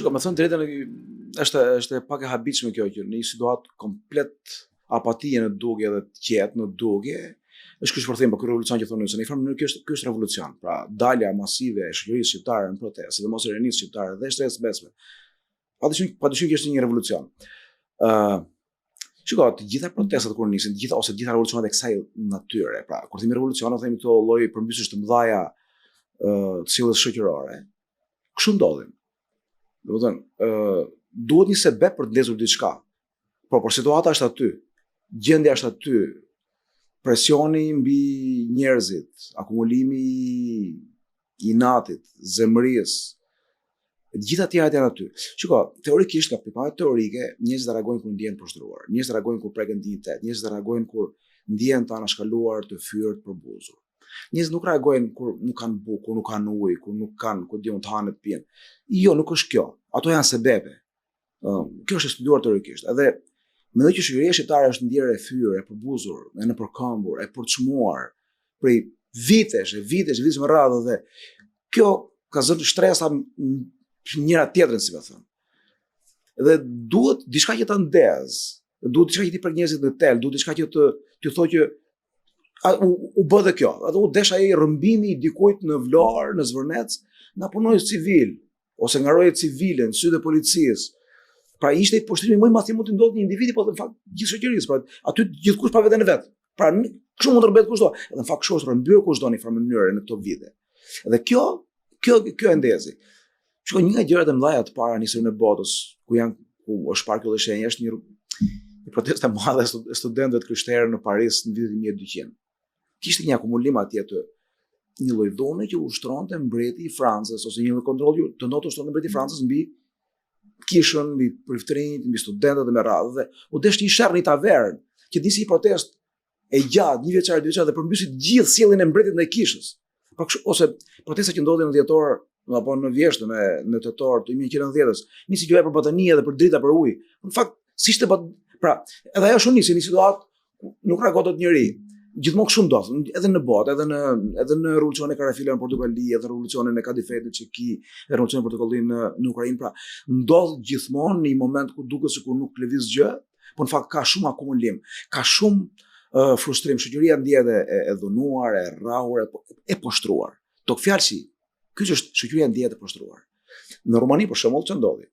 Shiko, me thënë drejtën, është pak e habitshme kjo që në një situatë komplet apatie në dogje dhe të qetë në dogje, është ky shpërthim, ky revolucion që thonë se në një farë mënyrë ky është revolucion. Pra dalja masive e shoqërisë shqiptare në protestë, sidomos e rinisë shqiptare dhe shtresë besme. Padyshim që është një revolucion. Shiko, të gjitha protestat kur nisin, të gjitha revolucionet e kësaj natyre, pra kur themi revolucion, themi këto lloj përmbysësh të mëdha të sjelljes shoqërore. Kështu ndodhin. Domethënë, duhet një sebeb për të ndezur diçka. Por situata është aty, gjendja është aty, presioni mbi njerëzit, akumulimi i inatit, zemërisë, të gjitha tjerat janë aty. Shiko, teorikisht nga pikpamje teorike, njerëzit reagojnë kur ndjehen poshtruar, njerëzit reagojnë kur preken dinjitet, njerëzit reagojnë kur ndjehen të anashkaluar, të fyer, të përbuzur. Njerëzit nuk reagojnë kur nuk kanë bukë, kur nuk kanë ujë, kur nuk kanë, ku diun të hanë të pinë. Jo, nuk është kjo. Ato janë sebebe. Kjo është e studiuar teorikisht. Edhe mendoj që shoqëria shqiptare është ndjerë e fyer, e përbuzur, e nëpërkëmbur, e përçmuar prej vitesh me radhë dhe kjo ka zënë shtresa njëra tjetrën, si më thënë. Dhe duhet diçka që ta ndez, duhet diçka që ti prek njerëzit në tel, duhet diçka që të thotë që u bë dhe kjo. Atë u desh ai rrëmbimi i dikujt në Vlorë, në Zvërnec, nga punonjës civil ose nga rojet civile në sy të policisë. Pra ishte i poshtrimit më i madh që mund të ndodhë një individi, po në fakt gjithë shoqërisë, pra aty gjithkush pa veten e vet. Pra kështu mund të rrëmbet kushdo. Edhe në fakt kështu është rrëmbyer kushdo në një farë mënyrë në këto vite. Dhe kjo e ndezi. Shikoj, një nga gjërat e mëdha të para në historinë e botës, ku është parë kjo shenjë, është një protestë e madhe e studentëve krishterë në Paris në vitin 1200. Kishte një akumulim atje të një lloj dhune që ushtronte mbreti i Francës ose një lloj kontrolli të ndotë ushtronte mbreti i Francës mbi kishën, mbi priftërinjt, mbi studentët dhe me radhë, dhe u desh një sherr në tavernë që nisi një protestë e gjatë, një vjeçare, 2 vjeçare dhe përmbysi gjithë sjelljen e mbretit ndaj kishës. Pra ose protesta që ndodhi në dhjetor apo në vjesht në tetor të 1990-s, nisi gjëja për batanie dhe për drita për ujë. Në fakt, si ishte pra, edhe ajo shumë nisi në situatë nuk reagon dot njëri. Gjithmonë kështu ndodh, edhe në botë, edhe në revolucionin e Karafila në Portugali, edhe revolucionin e Kadifetit në Çeki, edhe revolucionin e Portokollit në Ukrainë, pra ndodh gjithmonë në një moment ku duket sikur nuk lëviz gjë, por në fakt ka shumë akumulim, ka shumë frustrim, shoqëria ndjehet e dhunuar, e rrahur, e poshtruar. Tok fjalë si, ky është shoqëria ndjehet e poshtruar. Në Rumani për shembull ç'a ndodhi?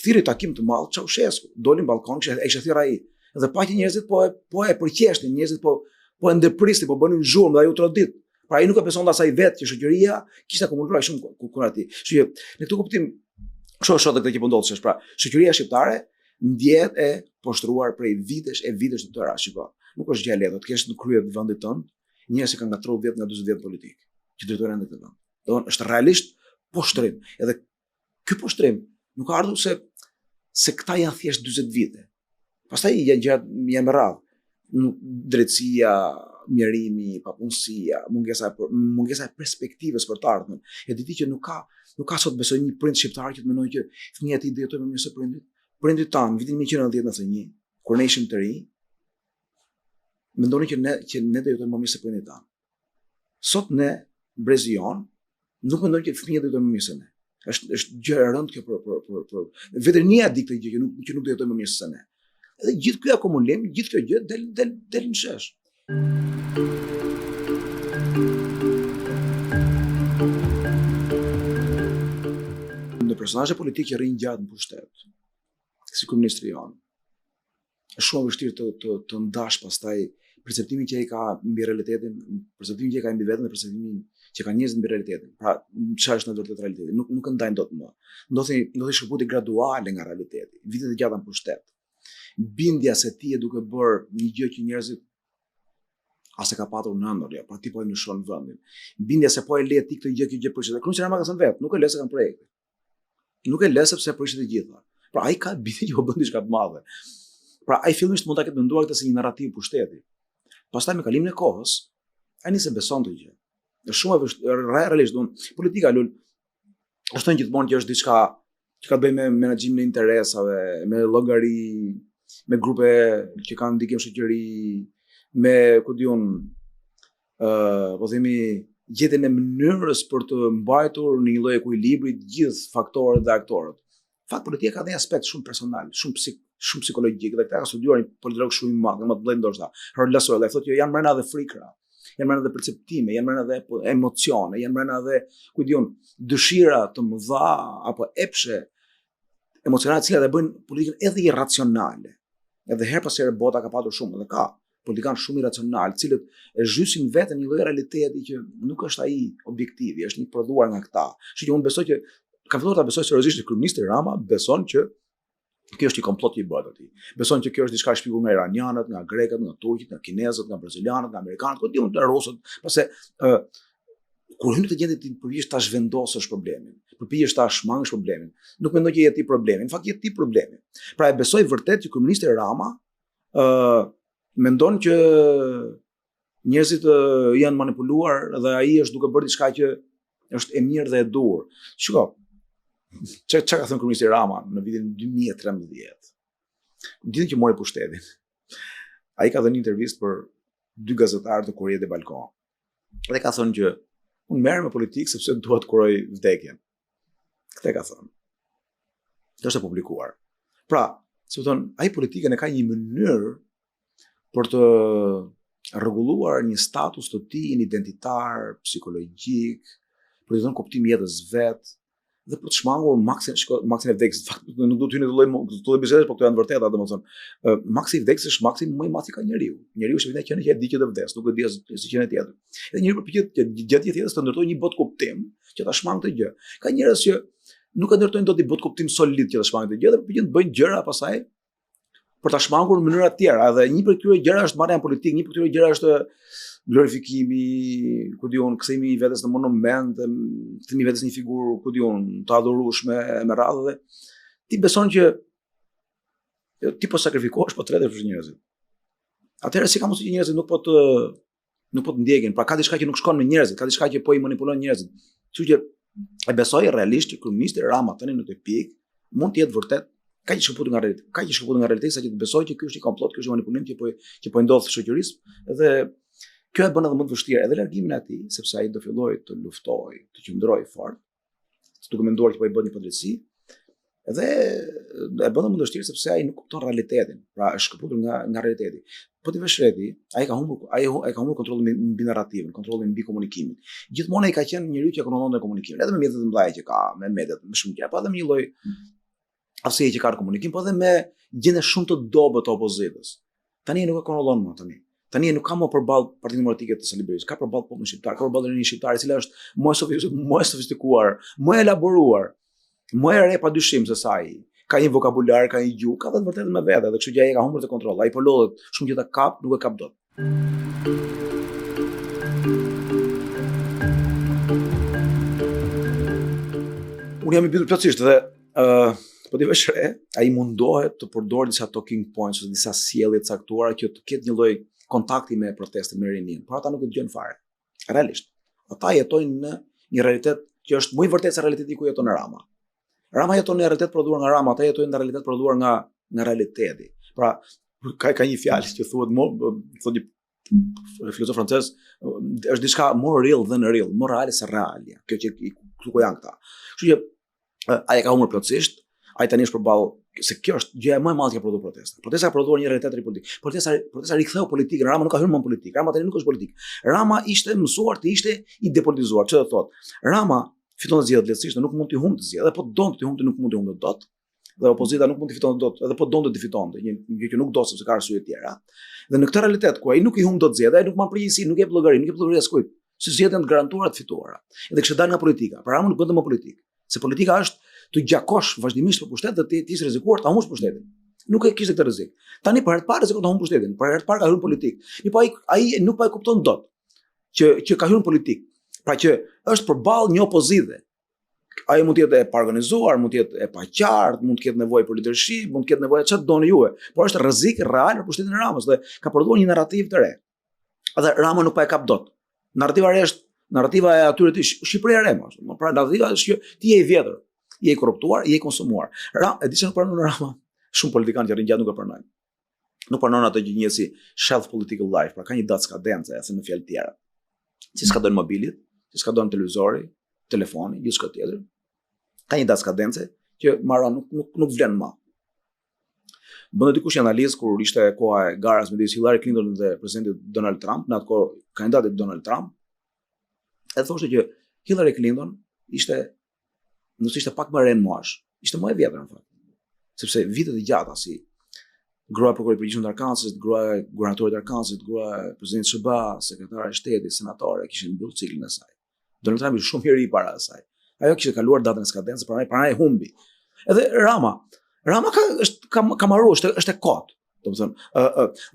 Thirrë takim të madh Ceausescu, doli në balkon, e kishte thirrë ai. Dhe paqë njerëzit po e përqeshtin, njerëzit po e ndërpristin, po bënin zhurmë dhe ajo trodit. Pra ai nuk e besonte asaj vetë që shoqëria kishte akumuluar shumë kur atij. Kështu që në këtë kuptim, kështu është edhe këtë që po ndodh, pra shoqëria shqiptare ndjehet e poshtruar prej vitesh të tëra, shiko. Nuk është gjë e lehtë të kesh në krye të vendit tënd njerëz që kanë nga 30 vjet, nga 40 vjet politik, që drejtojnë në këtë vend. Domthonë është realisht poshtrim. Edhe ky poshtrim nuk ka ardhur se këta janë thjesht 40 vite. Pastaj janë me radhë. Drejtësia, mjerimi, papunësia, mungesa e perspektivës për të ardhmen. E di që nuk ka sot besoj një prind shqiptar që të mendojë që fëmia e tij do jetojë më mirë se prindit. Prindit tan vitin 1991, kur ne ishim të rinj, mendonin që ne do jetojmë më mirë se prindit tan. Sot ne brezi jon nuk mendojmë që fëmijët do jetojnë më mirë se ne. Është gjë e rëndë kjo për vetënia di këtë gjë që nuk do jetojmë më mirë se ne. Edhe gjithë ky akumulim, gjithë kjo gjë del në shesh. Në personazhe politikë që rrinë gjatë në pushtet, si kryeministri jon, është shumë vështirë të ndash pastaj perceptimin që ai ka mbi realitetin, perceptimin që ai ka mbi veten dhe perceptimin që ka njerëzit mbi realitetin. Pra, çfarë është në vërtetë realiteti? Nuk e ndajnë dot më. Ndodhi shkëputje graduale nga realiteti. Vitet e gjata në pushtet. Bindja se ti e duke bërë një gjë që njerëzit as e ka patur në ëndër, ja, pra ti po e ndryshon vendin. Bindja se po e le ti këtë gjë përgjithë. Kryeministri Rama ka thënë vetë, nuk e le se kanë projekte. Nuk e le sepse prishet të gjitha. Pra ai ka bindje që po bën diçka të madhe. Pra ai fillimisht mund ta ketë menduar këtë si një narrativ pushteti. Pastaj me kalimin e kohës, ai nisi beson të gjë. Është shumë realisht, politika është thënë gjithmonë që është diçka që ka të bëjë me menaxhimin e interesave, me llogari, me grupe që kanë ndikim shoqëri, me po themi gjetjen e mënyrës për të mbajtur në një lloj ekuilibri të gjithë faktorët dhe aktorët. Fakt politika ka një aspekt shumë personal, shumë psikologjik dhe këta ka studiuar një politolog shumë i madh, më të vëllai ndoshta, Harold Laswell, thotë që janë brenda edhe frikra, janë brenda edhe perceptime, janë brenda edhe emocione, janë brenda edhe, ku diun, dëshira të mëdha apo epshe emocionale të cilat e bëjnë politikën edhe irracionale. Edhe her pas here bota ka patur shumë dhe ka politikanë shumë irracional, të cilët e zhysin veten një lloj realiteti që nuk është ai objektivi, është një prodhuar nga këta. Kështu që unë besoj që kam filluar ta besoj seriozisht që kryeministri Rama beson që kjo është një komplot që i bëhet atij. Beson që kjo është diçka e shpjeguar nga iranianët, nga grekët, nga turqit, nga kinezët, nga brazilianët, nga amerikanët, ku diun të rusët, pse kur hyn të gjendje ti përpiqesh ta zhvendosësh problemin, përpiqesh ta shmangësh problemin. Nuk mendoj që je ti problemi, në fakt je ti problemi. Pra e besoj vërtet që kryeministri Rama mendon që njerëzit janë manipuluar dhe ai është duke bërë diçka që është e mirë dhe e dur. Shiko, çka ka thënë kryeministri Rama në vitin 2013? Ditën që mori pushtetin. Ai ka dhënë një intervistë për 2 gazetarë të Kurriere de Balkan. Dhe ka thënë që unë merrem me politikë sepse dua të kuroj vdekjen. Këtë ka thënë. Kjo është e publikuar. Pra, se thon, ai politikën e ka një mënyrë për të rregulluar një status të tij identitar, psikologjik, për të dhënë kuptim jetës vet dhe për të shmangur maksin e vdekjes. Nuk do të hyj në të lloj bisedë, por këto janë vërteta, domethënë, maksi i vdekjes është maksi më i madh i ka njeriu. Njeriu është vetëm që e di që do vdes, nuk e di as gjën e tjetër. Edhe njeriu përpiqet që gjatë jetës të ndërtojë një botë kuptim që ta shmang këtë gjë. Ka njerëz që nuk e ndërtojnë dot një botë kuptim solid që ta shmang këtë gjë dhe përpiqen të bëjnë gjëra pasaj për ta shmangur në mënyra të tjera. Edhe një prej këtyre gjëra është marrja politikë, një prej këtyre gjëra është glorifikimi, ku diun, kthimi i vetes në monument, kthimi i vetes në një figurë, ku diun, të adhurueshme me radhë dhe ti beson që ti po sakrifikohesh po tretesh për njerëzit. Atëherë si ka mundësi që njerëzit nuk po të ndjekin, pra ka diçka që nuk shkon me njerëzit, ka diçka që po i manipulon njerëzit. Kështu që e besoj realisht që kryeministri Rama tani në këtë pikë mund të jetë vërtet ka që shkëputur nga realiteti, sa që të besoj që ky është një komplot, ky është një manipulim që po i ndodh shoqërisë dhe kjo e bën edhe më të vështirë edhe largimin e atij, sepse ai do fillojë të luftojë, të qëndrojë fort, duke menduar që po i bën një padrejti, edhe e bën më të vështirë sepse ai nuk kupton realitetin, pra është shkëputur nga realiteti. Po ti vesh reti, ai ka humbur kontrollin mbi narrativin, kontrollin mbi komunikimin. Gjithmonë ai ka qenë njeriu që kontrollon komunikimin, edhe me mjetet e mëdha që ka, me mediat, me shumë gjëra, po edhe me një lloj aftësie që ka në komunikim, po edhe me gjendje shumë të dobët të opozitës. Tani nuk e kontrollon më tani. Tani nuk ka më përballë Partinë Demokratike të Sali Berisha, ka përballë popullin shqiptar, ka përballë rinë shqiptar, e cila është më sofistikuar, më elaboruar, më e re padyshim se sa ai. Ka një vokabular, ka një gjuhë, ka vetë vërtet me vete, dhe kështu që ai ka humbur të kontroll. Ai po lodhet shumë gjëra kap, nuk e kap dot. Unë jam i bindur plotësisht dhe po ti vesh re, ai mundohet të përdorë disa talking points ose disa sjellje të caktuara që të ketë një lloj kontakti me protestën, me rinin, por ata nuk e dëgjojnë fare. Realisht, ata jetojnë në një realitet që është më i vërtetë se realiteti ku jeton Rama. Rama jeton në realitet prodhuar nga Rama, ata jetojnë në realitet prodhuar nga realiteti. Pra, ka një fjalë që thuhet thotë një filozof francez, është diçka more real than real, more reale se realia. Kjo që ku janë këta. Kështu që ai ka humbur plotësisht. Ai tani është përballë se kjo është gjëja më e madhe që ka prodhuar protesta. Protesta ka prodhuar një realitet politik. Protesta riktheu politikën. Rama nuk ka hyrë më në politikë. Rama tani nuk është politik. Rama ishte mësuar të ishte i depolitizuar. Çfarë do thotë? Rama fiton të zgjedhjet lehtësisht, nuk mund të humbë të zgjedhjet. Edhe po donte të humbë, nuk mund të humbë dot. Dhe opozita nuk mund të fitonte dot. Edhe po donte të fitonte, një gjë që nuk do sepse ka arsye të tjera. Dhe në këtë realitet ku ai nuk i humb dot zgjedhjet, ai nuk marr përgjegjësi, nuk jep llogari, nuk jep llogari askujt. Se zgjedhjet janë të garantuara të fituara. Edhe kishte dalë nga politika. Pra Rama nuk bënte më politikë. Se politika është të gjakosh vazhdimisht për pushtet dhe ti je rrezikuar ta humbush pushtetin. Nuk e kishte këtë rrezik. Tani për herë të parë rrezikon ta humb pushtetin, për herë të parë ka hyrë në politikë. Po ai nuk pa e kupton dot që ka hyrë në politikë. Pra që është përballë një opozite. Ai mund të jetë e pa organizuar, mund të jetë e pa qartë, mund të ketë nevojë për leadership, mund të ketë nevojë çfarë doni juve, por është rrezik real për pushtetin e Ramës dhe ka prodhuar një narrativ të re. Edhe Rama nuk pa e kap dot. Narrativa e atyre të Shqipëria e re, pra narrativa është që ti je i vjetër, je i korruptuar, je i konsumuar. E di se nuk pranon Rama, shumë politikanë që rrin gjatë nuk e pranojnë. Nuk pranon ato që njihet si shelf political life, pra ka një datë skadence, ose në fjalë tjera. Si skadon mobilit, që skadon televizori, telefoni, gjithçka tjetër. Ka një datë skadence që mbaron nuk vlen më. Bënë dikush një analizë kur ishte koha e garës midis Hillary Clinton dhe presidenti Donald Trump, në atë kohë kandidati Donald Trump, edhe thoshte që Hillary Clinton nëse ishte pak më re në mosh, ishte më e vjetër në fakt. Sepse vitet e gjata si gruaja prokurorit përgjithshëm të Arkansit, gruaja e guvernatorit të Arkansit, gruaja e presidentit SBA, sekretare e shtetit, senatore, kishin mbyllur ciklin e saj. Donald Trump ishte shumë i ri para asaj. Ajo kishte kaluar datën e skadencës, pranaj humbi. Edhe Rama ka marrë, është e kot. Domethënë,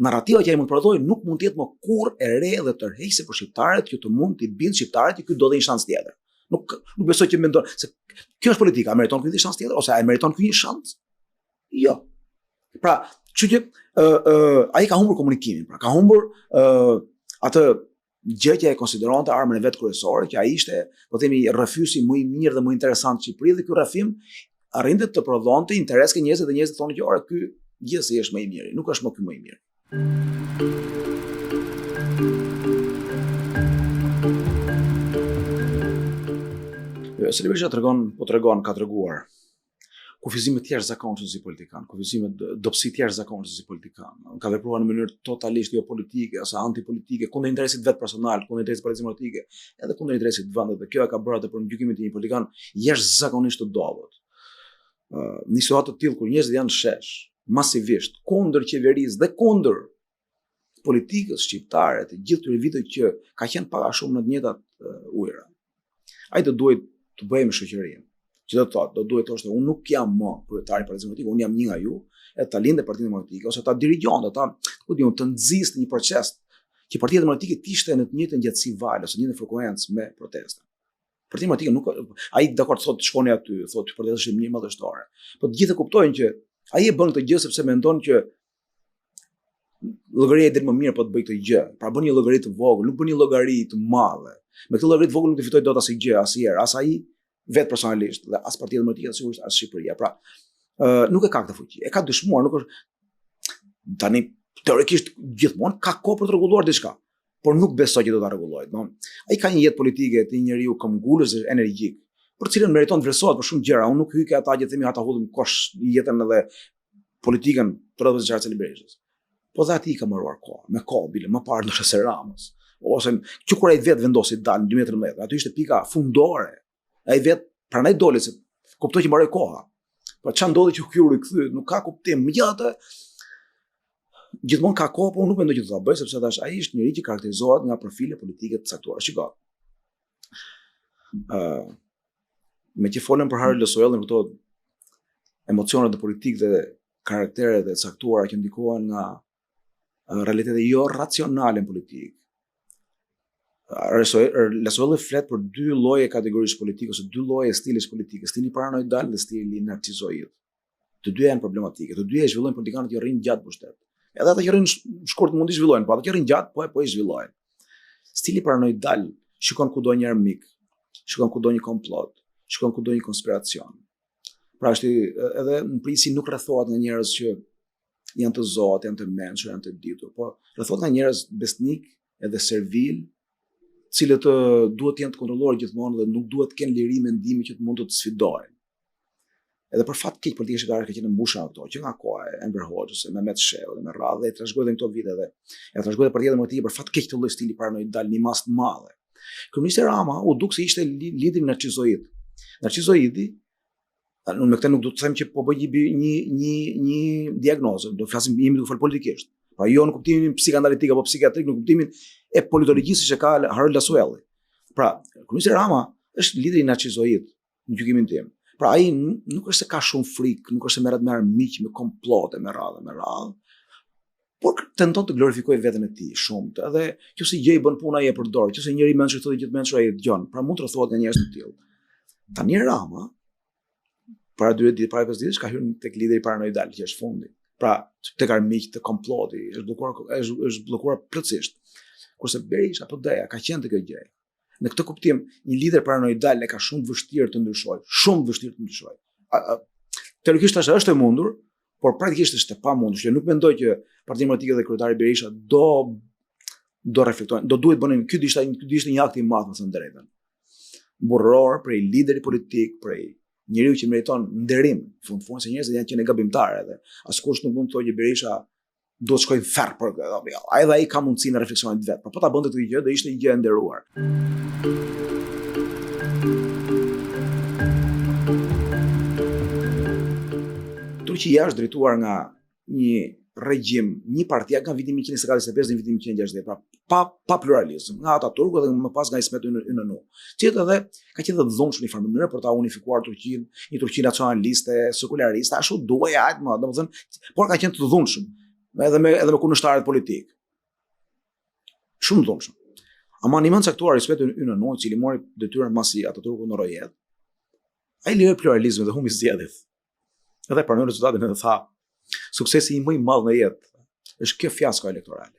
narrativa që ai mund të prodhojë nuk mund të jetë më kurrë e re dhe tërheqëse për shqiptarët që të mund të bindë shqiptarët që ky do dhe një shans tjetër. Nuk besoj që mendon se kjo është politika, a meriton ky një shans tjetër ose a meriton ky një shans? Jo. Pra, që ai ka humbur komunikimin, pra ka humbur atë gjë që e konsideronte armën e vet kryesore, që ai ishte, po themi, rrëfyesi më i mirë dhe më interesant në Shqipëri, dhe ky rrëfim arrinte të prodhonte interes ke njerëzit dhe njerëzit thonë që ora ky gjithsesi është më i miri, nuk është më ky më i miri. Sali Berisha ka treguar kufizime të jashtëzakonshme si politikan, kufizime dobësi të jashtëzakonshme si politikan. Ka vepruar në mënyrë totalisht jo politike ose antipolitike, kundër interesit vet personal, kundër interesit partizë politike, edhe kundër interesit të vendit. Dhe kjo e ka bërë atë për gjykimin e një politikan jashtëzakonisht të dobët. Në situatë të tillë kur njerëzit janë shesh, masivisht kundër qeverisë dhe kundër politikës shqiptare të gjithë këtyre viteve që ka qenë pak a shumë në të njëjtat ujëra. Ai do duhet të bëjmë shoqërinë. Që do të thotë, do duhet të thoshte, unë nuk jam më kryetari i Partisë Demokratike, unë jam një nga ju, e ta lindë Partinë Demokratike ose ta dirigjonte, të nxjiste një proces që Partia Demokratike të ishte në të njëjtën gjatësi valë ose në një frekuencë me protesta. Partia Demokratike nuk ai dakord thotë shkoni aty, thotë protestashin një madhështore. Po të gjithë e kuptojnë që ai e bën këtë gjë sepse mendon që llogaria e del më mirë po të bëj këtë gjë. Pra bën një llogari të vogël, nuk bën një llogari të madhe. Me këtë llogari të vogël nuk të fitoj dot asgjë, asnjëherë, as ai vetë personalisht dhe as Partia Demokratike sigurisht as Shqipëria. Pra, nuk e ka këtë fuqi. E ka dëshmuar, nuk është tani teorikisht gjithmonë ka kohë për të rregulluar diçka, por nuk besoj që do ta rregullojë, do. Ai ka një jetë politike të një njeriu këmbgulës, energjik, për cilën meriton të vlerësohet për shumë gjëra. Unë nuk hyj ke ata që themi ata hudhëm kosh jetën edhe politikën për rreth Sali Berishës. Po dhe ati ka marruar kohë, me kohë bile, më parë ndoshta se Ramës, ose që kur ai vetë vendosi të dalë në 2013, aty ishte pika fundore. Ai vetë pranoi doli se kuptoi që mbaroi koha. Po çfarë ndodhi që ky u rikthy, nuk ka kuptim. Megjithatë, gjithmonë ka kohë, por unë nuk mendoj që do ta bëj sepse tash ai është njëri që karakterizohet nga profile politike të caktuara. Shikoj. Me që folën për Harold Llosuellin, këto emocionet e politikë dhe karakteret e caktuara që ndikohen nga realitete jo racionale në politikë. Llosuelli flet për dy lloje kategorish politike ose dy lloje stilish politike, stili paranoidal dhe stili narcizoid. Të dyja janë problematike, të dyja e zhvillojnë politikanët që rrinë gjatë pushtet. Edhe ata që rrinë shkurt mund të zhvillojnë, po ata që rrinë gjatë po i zhvillojnë. Stili paranoidal shikon kudo një armik, shikon kudo një komplot, shikon kudo një konspiracion. Pra është edhe në prisi nuk rrethohet nga njerëz që janë të zotë, janë të mençur, janë të ditur, po rrethohet nga njerëz besnik edhe servil, cilët duhet të jenë të kontrolluar gjithmonë dhe nuk duhet të kenë liri mendimi që të mund të sfidojnë. Edhe për fat keq politika shqiptare ka qenë mbushur ato, që nga koha e Enver Hoxhës, Mehmet Shehu dhe me radhë, dhe trashëgoi në këto vite dhe ja trashëgoi Partia Demokratike për fat keq të lloj stili paranoidal në mas të madhe. Kryeministri Rama u duk se ishte lideri narcizoid. Narcizoidi, unë me këtë nuk do të them që po bëj një diagnozë, do flasim jemi duke fol politikisht. Pra jo në kuptimin psikanalitik apo psikiatrik, në kuptimin e politologjisë që ka Harold Llosuelli. Pra, kryeministri Rama është lideri narcizoid në gjykimin tim. Pra ai nuk është se ka shumë frikë, nuk është se merret me armiq, me komplote, me radhë, por tenton të glorifikojë veten e tij shumë. Edhe nëse gjë i bën puna ai e përdor, nëse njëri mençur thotë gjithë mençur ai e dëgjon. Pra mund të rrethohet nga njerëz të tillë. Tani Rama para 2 ditë, para 5 ditësh ka hyrë tek lideri paranoidal që është fundi. Pra, tek armiq të komploti, është bllokuar plotësisht. Kurse Berisha apo Deja ka qenë të kjo gjë. Në këtë kuptim, një lider paranoidal e ka shumë vështirë të ndryshojë, Teorikisht është e mundur, por praktikisht është e pamundur, që nuk mendoj që Partia Demokratike dhe kryetari Berisha do reflektojnë, do duhet bënin, ky ishte një akt i madh, më thënë drejtën. burror, prej lideri politik, prej njeriu që meriton nderim, fund se njerëzit janë qenë gabimtarë edhe askush nuk mund të thojë që Berisha do të shkojë ferr për këtë. Edhe ai ka mundësinë të refleksionojë vetë. Por po ta bënte këtë gjë, do ishte një gjë e nderuar. Turqia është drejtuar nga një regjim, një parti nga viti 1945 deri në vitin 1960, pra pa pluralizëm, nga Ataturku dhe më pas nga Ismet Inonu. Cilët edhe ka qenë të dhunshëm në një mënyrë për ta unifikuar Turqinë, një Turqi nacionaliste, sekulariste, ashtu duhej domethënë, por ka qenë të dhunshëm, edhe me kundërshtarët politik. Shumë të dhunshëm. Ama një mend caktuar Ismet Inonu, i cili mori detyrën masi Ataturku në rojet, ai liroi pluralizmin dhe humbi zgjedhjet. Edhe pranoi rezultatin edhe tha, suksesi i më i madh në jetë është kjo fiasko elektorale.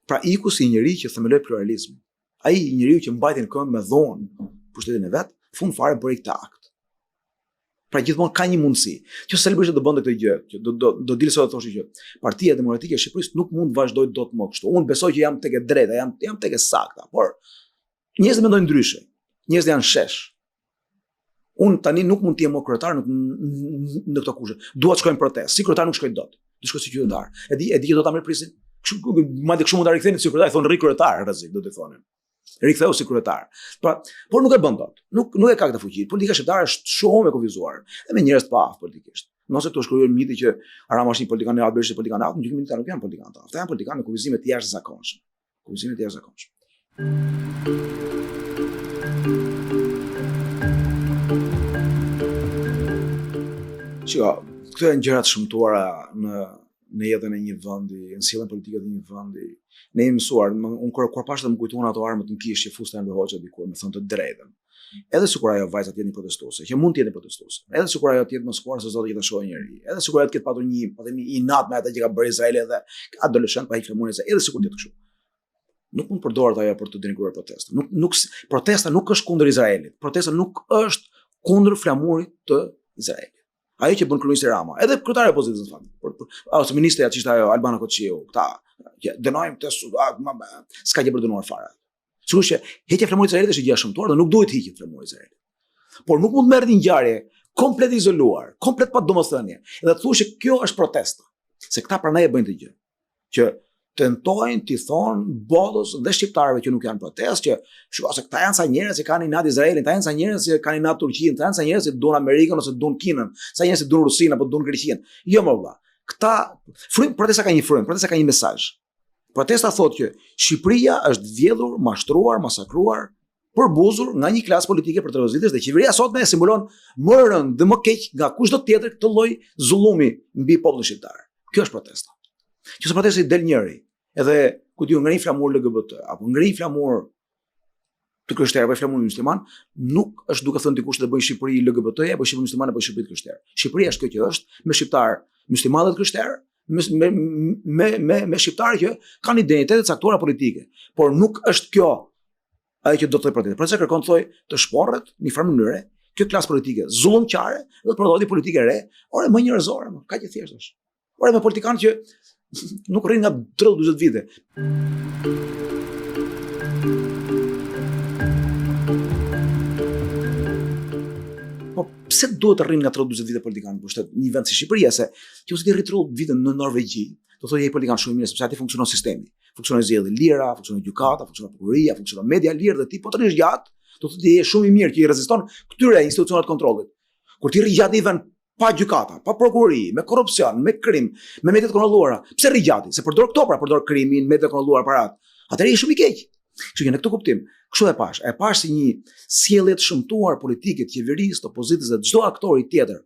Pra iku si njëri që themeloi pluralizmin. Ai njeriu që mbajti në këmbë me dhonë pushtetin e vet, fund fare bëri këtë akt. Pra gjithmonë ka një mundësi. Që Selberisha do bënte këtë gjë, që do dilë sot të thoshë që Partia Demokratike e Shqipërisë nuk mund të vazhdojë dot më kështu. Unë besoj që jam tek e drejta, jam tek e sakta, por njerëzit mendojnë ndryshe. Njerëzit janë shesh. Unë tani nuk mund të jem kryetar në këto kushte. Dua të shkoj në protestë. Si kryetar nuk shkoj dot. Do shkoj si qytetar. E di që do ta merr prisin. Madje kështu mund ta riktheni si kryetar, thonë ri kryetar rrezik, do të thonë. Riktheu si kryetar. Pra, por nuk e bën dot. Nuk e ka këtë fuqi. Politika shqiptare është shumë e kufizuar, dhe me njerëz të paaftë politikisht. Nëse këtu shkruaj miti që Rama është një politikan i Berisha politikan atë, gjykimi nuk janë politikanë të aftë. Ata janë politikanë me kufizime të jashtëzakonshme. Kufizime të jashtëzakonshme. Shiko, këto janë gjëra të shëmtuara në jetën e një vendi, në sjelljen politike të një vendi. Ne jemi mësuar, unë kur pash të më kujtuan ato armët në kishë që fusta Enver Hoxha dikur, me thënë të drejtën. Edhe sikur ajo vajza të jetë një protestuese, që mund të jetë protestuese. Edhe sikur ajo të jetë moskuar se Zoti që ta shohë njëri. Edhe sikur ajo të ketë patur një, po themi, inat me atë që ka bërë Izraeli dhe adoleshent pa i flamurin se edhe sikur të jetë kështu. Nuk mund përdoret ajo për të denigruar protestën. Protesta nuk është kundër Izraelit. Protesta nuk është kundër flamurit të Izraelit. Ajo që bën kryeministri Rama, edhe kryetari i opozitës në fakt. Ose ministri aty ishte ajo Albana Koçiu, këta që dënojmë të s'ka gjë për dënuar fare. Sigurisht që heqja e flamurit të Izraelit është gjë e shëmtuar dhe nuk duhet heqet flamuri i Izraelit. Por nuk mund të merret një ngjarje komplet izoluar, komplet pa domethënie, dhe të thuash që kjo është protesta. Se këta pranaj e bëjnë të gjë. Që tentojnë t'i thonë botës dhe shqiptarëve që nuk janë protestë, që shiko se këta janë sa njerëz që kanë inat Izraelin, këta janë sa njerëz që kanë inat Turqinë, këta janë sa njerëz që duan Amerikën ose duan Kinën, sa njerëz që duan Rusinë apo duan Greqinë. Jo më valla. Këta protesta ka një frym, protesta ka një mesazh. Protesta thotë që Shqipëria është vjedhur, mashtruar, masakruar, përbuzur nga një klasë politike për 30 vite dhe qeveria sotme e simbolon më rënd dhe më keq nga kushdo tjetër këtë lloj zullumi mbi popullin shqiptar. Kjo është protesta. Që së protesti del njëri, edhe ku diu ngri flamur LGBT apo ngri flamur të krishterë apo flamur musliman, nuk është duke thënë dikush të bëjë Shqipëri LGBT apo Shqipëri musliman apo Shqipëri të krishterë. Shqipëria është kjo që është, me shqiptar musliman dhe të krishterë, me shqiptarë që kanë identitete të caktuara politike, por nuk është kjo ajo që do të thotë protestë. Protesta kërkon thoj të shporret në një mënyrë kjo klasë politike zullumqare dhe të prodhojë politike re, ore më njerëzore, kaq e thjeshtë është. Ore me politikanë që nuk rrin nga 30-40 vite. Po pse duhet të rrin nga 30-40 vite politikanë në pushtet një vend si Shqipëria, se që ose ti rri 30 vite në Norvegji, do thotë ai politikan shumë mirë sepse aty funksionon sistemi. Funksionon zgjedhje lira, funksionon gjykata, funksionon prokuroria, funksionon media lirë dhe ti po të rrish gjatë, do thotë ti je shumë i mirë që i reziston këtyre institucioneve të kontrollit. Kur ti rri gjatë një vend pa gjykata, pa prokurori, me korrupsion, me krim, me media të kontrolluara. Pse rri gjatë? Se përdor këto, pra përdor krimin, media të kontrolluara parat. Atëherë je shumë i keq. Kështu që në këtë kuptim, kështu e pash si një sjellje të shëmtuar politike të qeverisë, të opozitës dhe çdo aktori tjetër.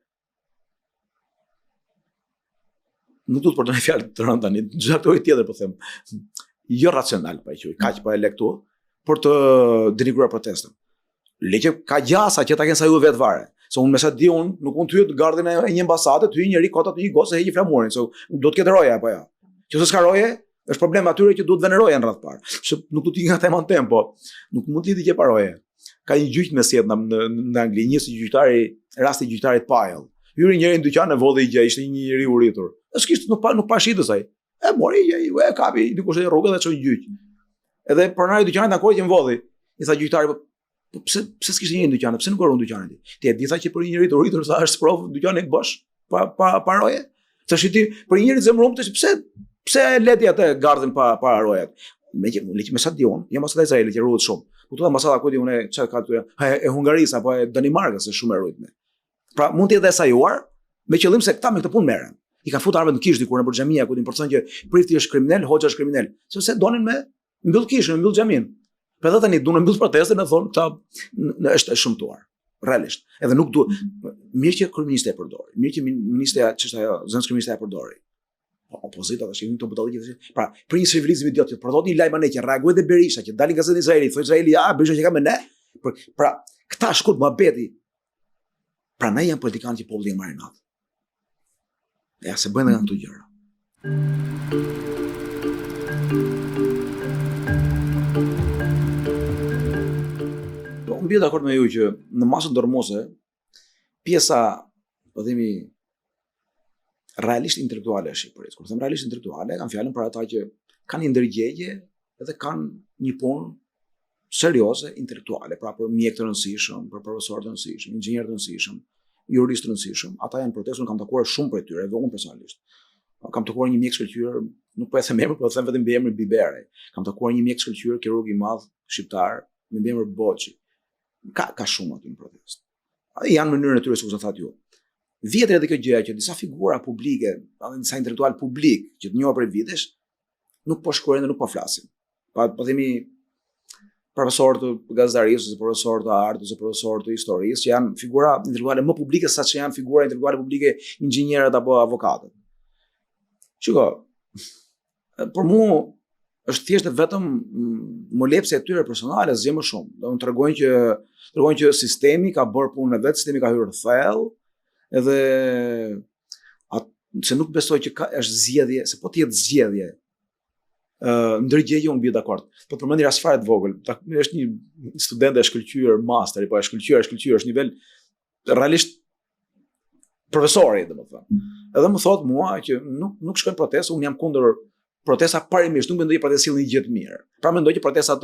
Nuk do të përdor fjalë të rënda tani, çdo aktori tjetër po them, jo racional pa qenë, kaq pa elektu, për të denigruar protestën. Leqë ka gjasa që ta kenë sa ju vetë vare. Se unë me sa di unë nuk mund të hyj gardhin e një ambasade, të hyj njëri kota të një gocë e heqë flamurin, se do të ketë roje apo jo. Nëse s'ka roje, është problem atyre që duhet venerojë në radh parë. Se nuk do të ikë nga tema tempo, nuk mund të lidhë gjë pa roje. Ka një gjyq me sjet në Angli, një si gjyqtari, rasti i gjyqtarit Pyle. Hyri njëri në dyqan e vodhi gjë, ishte një njeriu uritur. S'kishte nuk pa shitës ai. E mori gjë, kapi dikush në rrugë dhe çoi gjyq. Edhe pronari i dyqanit akoma që vodhi, i tha gjyqtarit, Po pse s'kishte një dyqan, pse nuk orun dyqanin ti? Ti e di tha që për një njerëz të rritur sa është sprov dyqanin e bosh pa roje. Tash ti për një njerëz zemrum tash pse e leti atë gardhin pa roje. Me sa diun, jo ambasada e Izraelit që ruhet shumë. Po thotë ambasada ku di unë çka ka këtu e Hungarisë apo e Danimarkës është shumë e rujtme. Pra mund të jetë sajuar me qëllim se këta me këtë punë merren. I kanë futur armët në kish dikur në për xhamia ku din për të thënë që prifti është kriminal, hoxha është kriminal. Sepse donin me mbyll kishën, mbyll xhamin. Për dhe tani duan mbyll protestën e thonë këta është shëmtuar. Realisht. Edhe nuk duhet mirë që kryeministja e përdori. Mirë që ministra ç'është ajo, zënës kryeministja e përdori. Opozita tash këto budalliqe. Pra, për një civilizëm idiot që prodhoi një lajm anë që reagoi dhe Berisha që dali gazetë Izraeli, thonë Izraeli, Berisha që ka me ne. Pra, këta shkurt muhabeti. Pra ne janë politikanë që populli e marrin natë. Ja se bëjnë nga këto gjëra. Unë bie dakord me ju që në masën dërmuese pjesa, po themi, realisht intelektuale e Shqipërisë. Kur them realisht intelektuale, kam fjalën për ata që kanë një ndërgjegje edhe kanë një punë serioze intelektuale, pra për mjek të rëndësishëm, për profesor të rëndësishëm, inxhinier të rëndësishëm, jurist të rëndësishëm. Ata janë protestë, unë kam takuar shumë prej tyre, edhe unë personalisht. Kam takuar një mjek shkëlqyer, nuk po e them emrin, po them vetëm emrin Bibere. Kam takuar një mjek shkëlqyer, kirurg i madh shqiptar, me emrin Boçi. Ka shumë aty në protestë. Janë mënyrën e tyre sikur sa thatë ju. Vjetër edhe kjo gjëja që disa figura publike, disa intelektual publik që të njohur për vitesh, nuk po shkruajnë dhe nuk po flasin. Po themi profesorë të gazetarisë, ose profesorë të artës, ose profesorë të historisë, që janë figura intelektuale më publike sa që janë figura intelektuale publike inxhinierët apo avokatët. Shiko, për mua është thjesht vetëm molepse e tyre personale, asgjë më shumë. Do të tregojnë që sistemi ka bërë punën e vet, sistemi ka hyrë thellë, edhe se nuk besoj që është zgjedhje, se po të jetë zgjedhje. Ndërgjegje unë bie dakord. Po përmendi rast fare të vogël. Është një studente e shkëlqyer master, po e shkëlqyer është nivel realisht profesori, domethënë. Edhe më thot mua që nuk shkojnë protestë, unë jam kundër protesta parimisht, nuk mendoj që protesta sjellin një gjë të mirë. Pra mendoj që protestat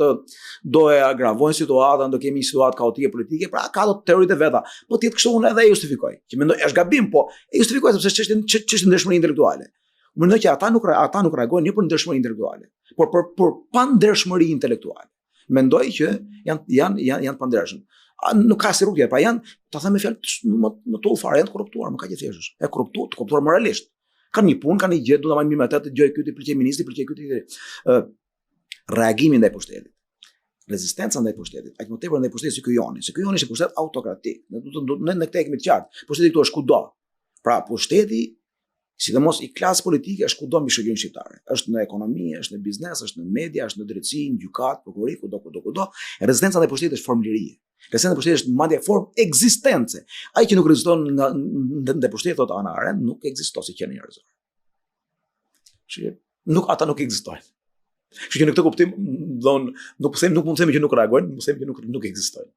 do e agravojnë situatën, do kemi një situatë kaotike politike, pra ka ato teoritë veta. Po ti kështu unë edhe e justifikoj. Që mendoj është gabim, po e justifikoj sepse ç'është ndershmëri intelektuale. Mendoj që ata nuk reagojnë jo për ndershmëri intelektuale, por për pandershmëri intelektuale. Mendoj që janë të pandershëm. Nuk ka si rrugë, pra janë, ta them me fjalë më tull fare, janë të korruptuar, më kaq e thjeshtë. Të korruptuar moralisht. Kanë një punë, kanë një gjë, do ta marrin mirë me atë, dëgjoj këtu pëlqej ministri, pëlqej këtu. Reagimi ndaj pushtetit. Rezistenca ndaj pushtetit. Aq më tepër ndaj pushtetit si ky Joni. Se ky Joni është pushtet autokratik. Ne këtë kemi të qartë. Pushteti këtu është kudo. Pra pushteti, sidomos i klasë politike, është kudo mbi shoqërinë shqiptare. Është në ekonomi, është në biznes, është në media, është në drejtësi, në gjykat, prokurori, kudo. Rezistenca ndaj pushtetit është formë lirie. Rezistenca ndaj pushtetit është madje formë ekzistence. Ai që nuk reziston ndaj pushtetit thotë Ana Arendt, nuk ekziston si qenë njerëzor. Ata nuk ekzistojnë. Kështu që në këtë kuptim, nuk mund të themi që nuk reagojnë, mund të themi që nuk ekzistojnë.